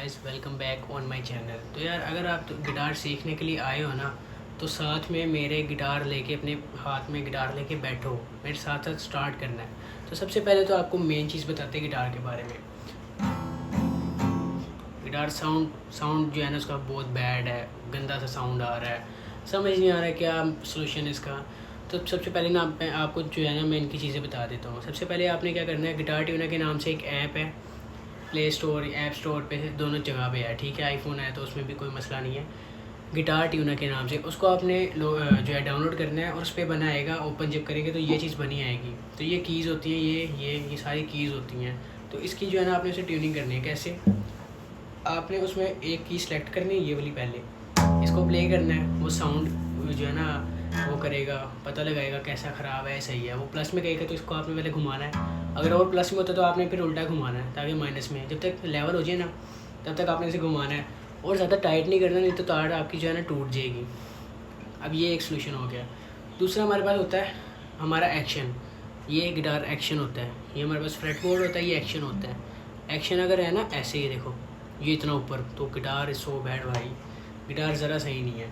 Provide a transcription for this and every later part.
Guys, welcome back on my channel. तो यार, अगर आप गिटार सीखने के लिए आए हो ना, तो साथ में मेरे गिटार लेके अपने हाथ में गिटार लेके बैठो, मेरे साथ साथ स्टार्ट करना है। तो सबसे पहले तो आपको मेन चीज़ बताते हैं गिटार के बारे में। गिटार साउंड जो है ना, उसका बहुत बैड है, गंदा सा साउंड आ रहा है, समझ नहीं आ रहा है क्या सोल्यूशन है इसका। तो सबसे पहले ना मैं आपको जो है ना, मैं इनकी चीज़ें बता देता हूँ। सबसे पहले आपने क्या करना है, गिटार ट्यूनर के नाम से एक ऐप है, प्ले स्टोर ऐप स्टोर पे दोनों जगह पे है, ठीक है। आईफोन है तो उसमें भी कोई मसला नहीं है। गिटार ट्यूनर के नाम से उसको आपने जो है डाउनलोड करना है, और उस पर बनाएगा। ओपन जब करेंगे तो ये चीज़ बनी आएगी। तो ये कीज़ होती हैं, ये सारी कीज़ होती हैं। तो इसकी जो है ना, आपने उसे ट्यूनिंग करनी है। कैसे? आपने उसमें एक की सेलेक्ट करनी है, ये वाली पहले, इसको प्ले करना है। वो साउंड जो है ना, वो करेगा, पता लगाएगा कैसा ख़राब है सही है। वो प्लस में कहेगा तो इसको आपने पहले घुमाना है। अगर और प्लस में होता तो आपने फिर उल्टा घुमाना है, ताकि माइनस में जब तक लेवल हो जाए ना, तब तक आपने इसे घुमाना है। और ज़्यादा टाइट नहीं करना, नहीं तो तार आपकी जो है ना टूट जाएगी। अब ये एक सोल्यूशन हो गया। दूसरा हमारे पास होता है हमारा एक्शन। ये गिटार एक्शन होता है। ये हमारे पास फ्रेट बोर्ड होता है, ये एक्शन होता है। एक्शन अगर है ना ऐसे, ही देखो ये इतना ऊपर, तो गिटार इज सो बैड भाई, गिटार ज़रा सही नहीं है।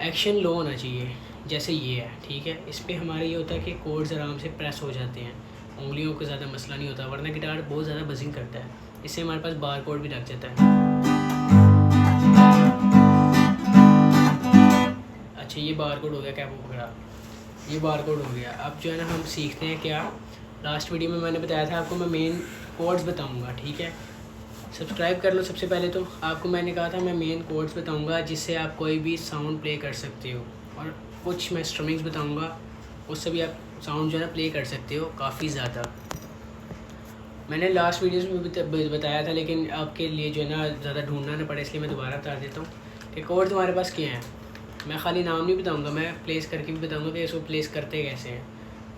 एक्शन लो होना चाहिए, जैसे ये है, ठीक है। इस पर हमारा ये होता है कि कोड्स आराम से प्रेस हो जाते हैं, उंगलियों को ज़्यादा मसला नहीं होता। वरना गिटार बहुत ज़्यादा बजिंग करता है। इससे हमारे पास बार कोड भी लग जाता है। अच्छा, ये बार कोड हो गया, क्या वो पकड़ा, ये बार कोड हो गया। अब जो है ना, हम सीखते हैं क्या। लास्ट वीडियो में मैंने बताया था आपको, मैं मेन कोड्स बताऊंगा, ठीक है। सब्सक्राइब कर लो। सबसे पहले तो आपको मैंने कहा था मैं मेन कोड्स बताऊंगा, जिससे आप कोई भी साउंड प्ले कर सकते हो। और कुछ मैं स्ट्रमिंग्स बताऊंगा, उससे भी आप साउंड जो है ना प्ले कर सकते हो काफ़ी ज़्यादा। मैंने लास्ट वीडियोस में भी बताया था, लेकिन आपके लिए जो है ना ज़्यादा ढूंढना ना पड़े, इसलिए मैं दोबारा बता देता हूँ कि कोड्स हमारे पास क्या हैं। मैं खाली नाम नहीं बताऊँगा, मैं प्लेस करके भी बताऊँगा कि इसको प्लेस करते कैसे हैं।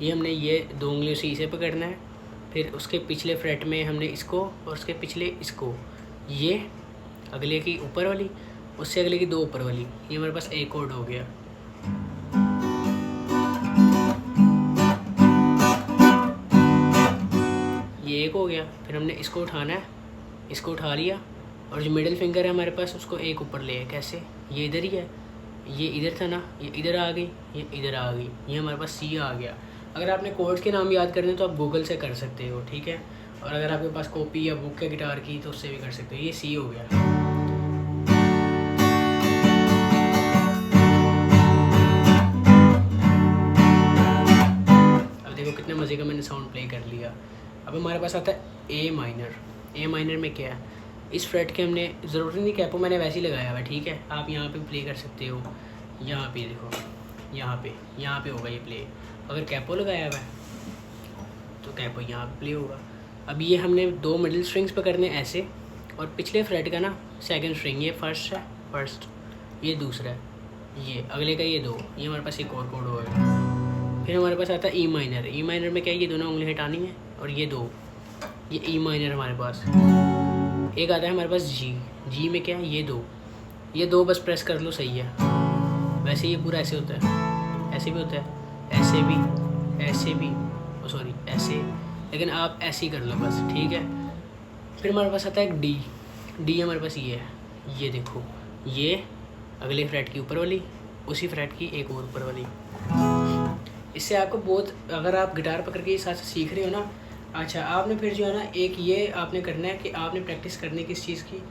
ये हमने ये दो उंगलियों से इसे पकड़ना है, फिर उसके पिछले फ्रेट में हमने इसको, और उसके पिछले इसको, ये अगले की ऊपर वाली, उससे अगले की दो ऊपर वाली। ये हमारे पास एक कोड हो गया। ये एक हो गया। फिर हमने इसको उठाना है, इसको उठा लिया, और जो मिडिल फिंगर है हमारे पास, उसको एक ऊपर ले। कैसे? ये इधर ही है, ये इधर था ना, ये इधर आ गई, ये इधर आ गई, ये हमारे पास सी आ गया। अगर आपने कोड्स के नाम याद करने तो आप गूगल से कर सकते हो, ठीक है। और अगर आपके पास कॉपी या बुक है गिटार की, तो उससे भी कर सकते हो। ये सी हो गया। अब देखो कितने मज़े का मैंने साउंड प्ले कर लिया। अब हमारे पास आता है ए माइनर। ए माइनर में क्या है, इस फ्रेट के हमने ज़रूरत नहीं, कैपो मैंने वैसे ही लगाया हुआ है, ठीक है। आप यहाँ पे प्ले कर सकते हो, यहाँ पे देखो, यहाँ पे होगा ये प्ले। अगर कैपो लगाया हुआ है तो कैपो यहाँ पे प्ले होगा। अब ये हमने दो मिडिल स्ट्रिंग्स पकड़ने ऐसे, और पिछले फ्रेट का ना सेकंड स्ट्रिंग, ये फर्स्ट है, फर्स्ट, ये दूसरा है, ये अगले का, ये दो, ये हमारे पास एक और कोड होगा। फिर हमारे पास आता है ई माइनर। ई माइनर में क्या है, ये दोनों उंगली हटानी है, और ये दो, ये ई माइनर हमारे पास। एक आता है हमारे पास जी। जी में क्या है, ये दो बस प्रेस कर लो, सही है। वैसे ये पूरा ऐसे होता है, ऐसे भी होता है, ऐसे भी, सॉरी ऐसे, लेकिन आप ऐसे ही कर लो बस, ठीक है। फिर हमारे पास आता है डी। डी हमारे पास ये है, ये देखो, ये अगले फ्रेट की ऊपर वाली, उसी फ्रेट की एक और ऊपर वाली। इससे आपको बहुत, अगर आप गिटार पकड़ के साथ सीख रहे हो ना, अच्छा, आपने फिर जो है ना, एक ये आपने करना है कि आपने प्रैक्टिस करनी किस चीज़ की,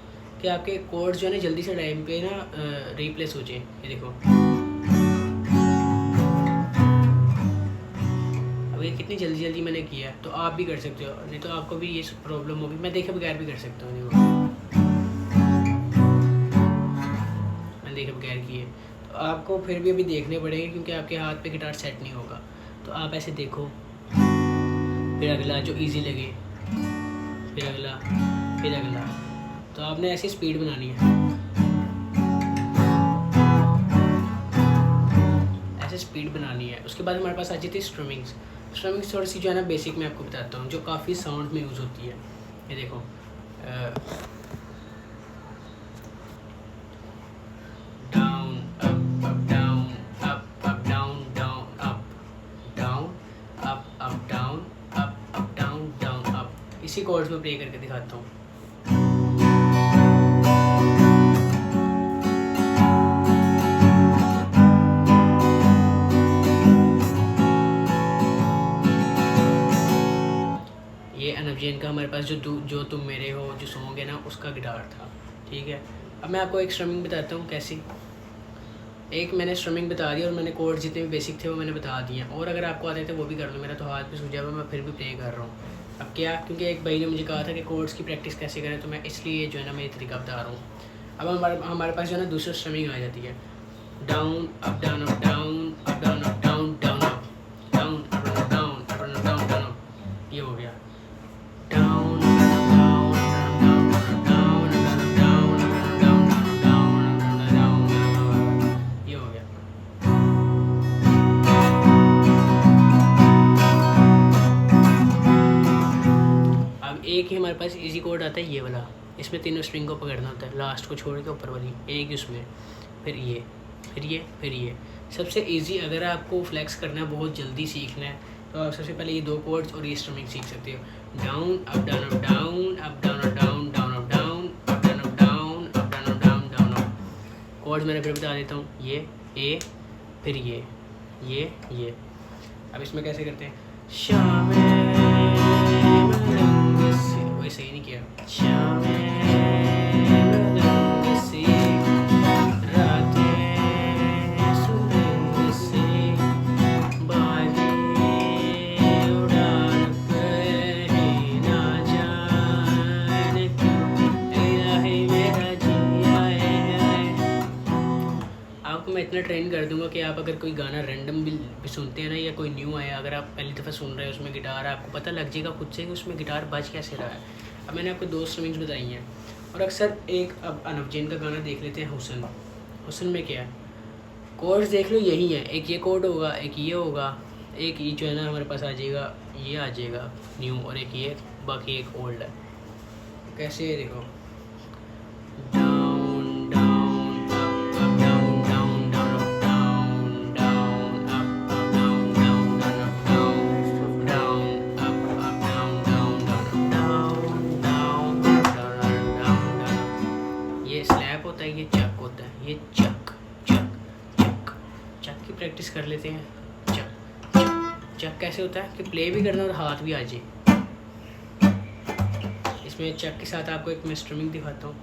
कि आपके कोड्स जो है ना जल्दी से टाइम पे ना रिप्लेस हो जाए। ये देखो, अब ये कितनी जल्दी जल्दी मैंने किया है, तो आप भी कर सकते हो। नहीं तो आपको भी ये प्रॉब्लम होगी, मैं देखे बगैर भी कर सकता हूँ। मैंने देखे बगैर किए, तो आपको फिर भी अभी देखने पड़ेंगे, क्योंकि आपके हाथ पे गिटार सेट नहीं होगा। तो आप ऐसे देखो, फिर अगला जो इजी लगे, फिर अगला, फिर अगला। तो आपने ऐसी स्पीड बनानी है, ऐसे स्पीड बनानी है। उसके बाद हमारे पास आ जाती है स्ट्रमिंग्स। स्ट्रमिंग्स थोड़ी सी जो है ना बेसिक में आपको बताता हूँ, जो काफ़ी साउंड में यूज़ होती है। ये देखो, down up up down, up up down down up, down up down, up down down up. इसी कॉर्ड्स में प्ले करके दिखाता हूँ। हमारे पास जो तुम मेरे हो जो सॉन्ग है ना, उसका गिटार था, ठीक है। अब मैं आपको एक स्ट्रमिंग बताता हूँ कैसी। एक मैंने स्ट्रमिंग बता दी और मैंने कोड जितने भी बेसिक थे वो मैंने बता दिए, और अगर आपको आते थे वो भी कर लो। मेरा तो हाथ भी सूझा हुआ, मैं फिर भी प्ले कर रहा हूँ। अब क्या, क्योंकि एक भाई ने मुझे कहा था कि कोड्स की प्रैक्टिस कैसे करें, तो मैं इसलिए जो है ना मैं ये तरीका बता रहा हूँ। अब हमारे पास जो है ना दूसरी स्ट्रमिंग आ जाती है, down up down up down up down up down down up down up down down up down down down up, ये हो गया down down down down down down down, ये हो गया। अब एक ही हमारे पास इजी कोड आता है, ये वाला। इसमें तीनों स्ट्रिंग को पकड़ना होता है, लास्ट को छोड़ के ऊपर वाली एक ही उसमें, फिर ये फिर ये फिर ये। सबसे इजी अगर आपको फ्लेक्स करना है, बहुत जल्दी सीखना है, तो आप सबसे पहले ये दो कोड्स और ये स्ट्रमिंग सीख सकते हो। Down up down up down up down up down down up down up down up down up down up down down up. Codes मैंने फिर बता देता हूँ, ये ए फिर ये। अब इसमें कैसे करते हैं, वैसे ही नहीं किया, आपको मैं इतना ट्रेन कर दूंगा कि आप अगर कोई गाना रैंडम भी सुनते हैं ना, या कोई न्यू आया, अगर आप पहली दफ़ा सुन रहे हैं उसमें गिटार, आपको पता लग जाएगा खुद से कि उसमें गिटार बज कैसे रहा है। अब मैंने आपको दो स्ट्रिंग्स बताई हैं, और अक्सर एक अब अनव जैन का गाना देख लेते हैं, हुसन में क्या है, कोड्स देख लो यही है, एक ये कोड होगा, एक ये होगा, एक ये जो है ना हमारे पास आ जाएगा, ये आ जाएगा न्यू, और एक ये, बाकी एक ओल्ड है। कैसे है देखो, होता है, ये चक होता है, ये चक चक चक चक की प्रैक्टिस कर लेते हैं। चक चक चक कैसे होता है कि प्ले भी करना और हाथ भी आ जाए। इसमें चक के साथ आपको एक मैं स्ट्रमिंग दिखाता हूँ।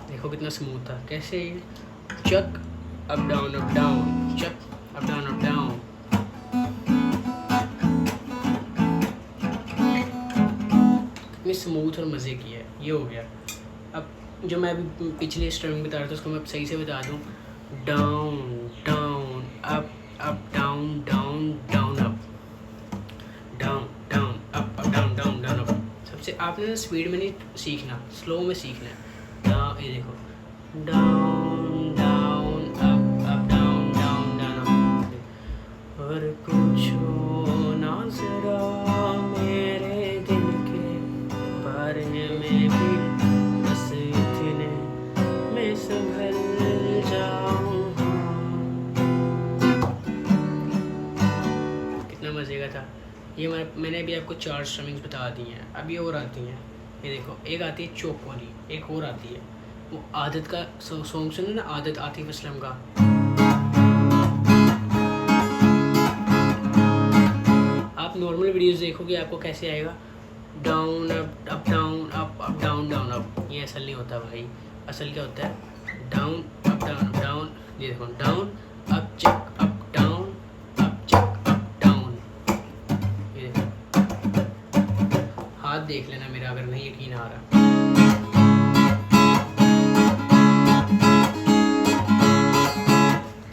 देखो कितना स्मूथ था, कैसे चक अप डाउन चक अप डाउन। कितनी स्मूथ और मज़े की है, ये हो गया। अब जो मैं अभी पिछले स्ट्रमिंग बता रहा था उसको मैं सही से बता दूँ, down down up down down down up down down up down down down up. सबसे आपने ना स्पीड में नहीं सीखना, स्लो में सीखना है। ये देखो down down up down down down up. और पूछो ना जरा मेरे दिल के बारे में भी, बस इतने मैं संभल जाऊँ। कितना मज़े का था ये। मैंने भी आपको 4 स्ट्रमिंग्स बता दी हैं, अभी और आती हैं। ये देखो, एक आती है चोक वाली, एक और आती है वो आदत का सॉन्ग सुनो ना, आदत आतिफ असलम का। आप नॉर्मल वीडियोस देखोगे आपको कैसे आएगा, down up down up down down up. ये असल नहीं होता भाई, असल क्या होता है, डाउन अप डाउन। ये देखो, डाउन अप चक अप डाउन अप चक अप डाउन। ये देखो, हाथ देख लेना मेरा अगर नहीं यकीन आ रहा।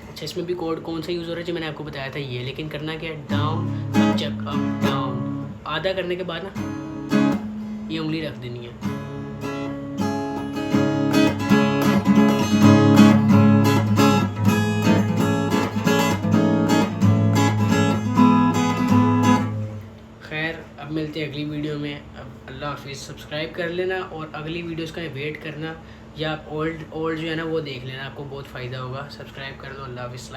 अच्छा, इसमें भी कोड कौन सा यूज़ हो रहा है जो मैंने आपको बताया था ये, लेकिन करना क्या है, डाउन अप चक अप डाउन। आधा करने के बाद ना ये उंगली रख देनी है। खैर, अब मिलते हैं अगली वीडियो में। अब अल्लाह हाफिज़। सब्सक्राइब कर लेना और अगली वीडियोस का वेट करना, या आप ओल्ड जो है ना वो देख लेना, आपको बहुत फ़ायदा होगा। सब्सक्राइब कर लो। अल्लाह हाफिज़।